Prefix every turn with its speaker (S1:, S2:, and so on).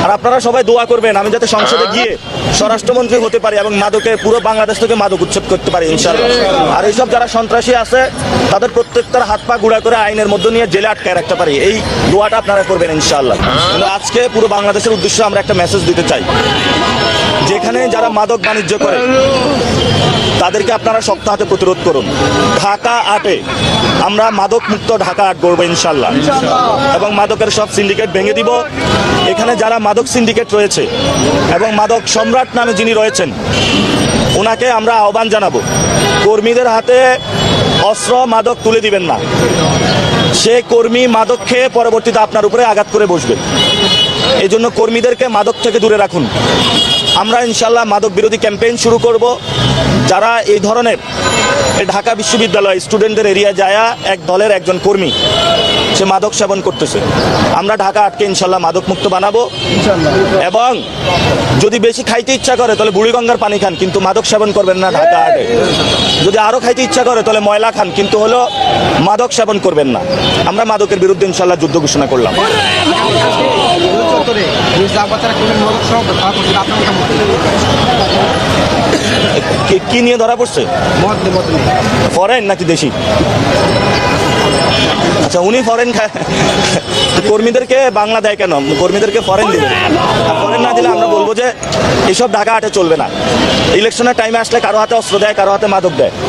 S1: আর আপনারা সবাই দোয়া করবেন আমি যাতে সংসদে গিয়ে স্বরাষ্ট্রমন্ত্রী হতে পারি এবং মাদকে পুরো বাংলাদেশ থেকে মাদক উচ্ছেদ করতে পারি ইনশাআল্লাহ। আর এইসব যারা সন্ত্রাসী আছে তাদের প্রত্যেকটার হাত পা গুঁড়া করে আইনের মধ্যে নিয়ে জেলে আটকায় রাখতে পারি, এই দোয়াটা আপনারা করবেন ইনশাআল্লাহ। কিন্তু আজকে পুরো বাংলাদেশের উদ্দেশ্যে আমরা একটা মেসেজ দিতে চাই, যেখানে যারা মাদক বাণিজ্য করে তাদেরকে আপনারা শক্ত হাতে প্রতিরোধ করুন। ঢাকা 8-এ আমরা মাদক মুক্ত ঢাকা 8 গড়ব ইনশাআল্লাহ, এবং মাদকের সব সিন্ডিকেট ভেঙে দিব। এখানে যারা মাদক সিন্ডিকেট রয়েছে এবং মাদক সম্রাট নামে যিনি রয়েছেন ওনাকে আমরা আহ্বান জানাবো, কর্মীদের হাতে অস্ত্র মাদক তুলে দিবেন না। সে কর্মী মাদক খেয়ে পরবর্তীতে আপনার উপরে আঘাত করে বসবে। এই জন্য কর্মীদেরকে মাদক থেকে দূরে রাখুন। আমরা ইনশাল্লাহ মাদক বিরোধী ক্যাম্পেইন শুরু করব। যারা এই ধরনের ঢাকা বিশ্ববিদ্যালয় স্টুডেন্টদের এরিয়া যায় এক দলের একজন কর্মী সে মাদক সেবন করতেছে, আমরা ঢাকা 8কে ইনশাল্লাহ মাদক মুক্ত বানাবো। এবং যদি বেশি খাইতে ইচ্ছা করে তাহলে বুড়িগঙ্গার পানি খান, কিন্তু মাদক সেবন করবেন না ঢাকা 8-এ। যদি আরো খাইতে ইচ্ছা করে তাহলে ময়লা খান, কিন্তু হলো মাদক সেবন করবেন না। আমরা মাদকের বিরুদ্ধে ইনশাল্লাহ যুদ্ধ ঘোষণা করলাম। কি নিয়ে ধরা পড়ছে? ফরেন নাকি দেশি? আচ্ছা, উনি ফরেন খায়, কর্মীদেরকে বাংলা দেয় কেন? কর্মীদেরকে ফরেন দিবে। ফরেন না দিলে আমরা বলবো যে এসব ঢাকা 8-এ চলবে না। ইলেকশনের টাইমে আসলে কারো হাতে অস্ত্র দেয়, কারো হাতে মাদক দেয়।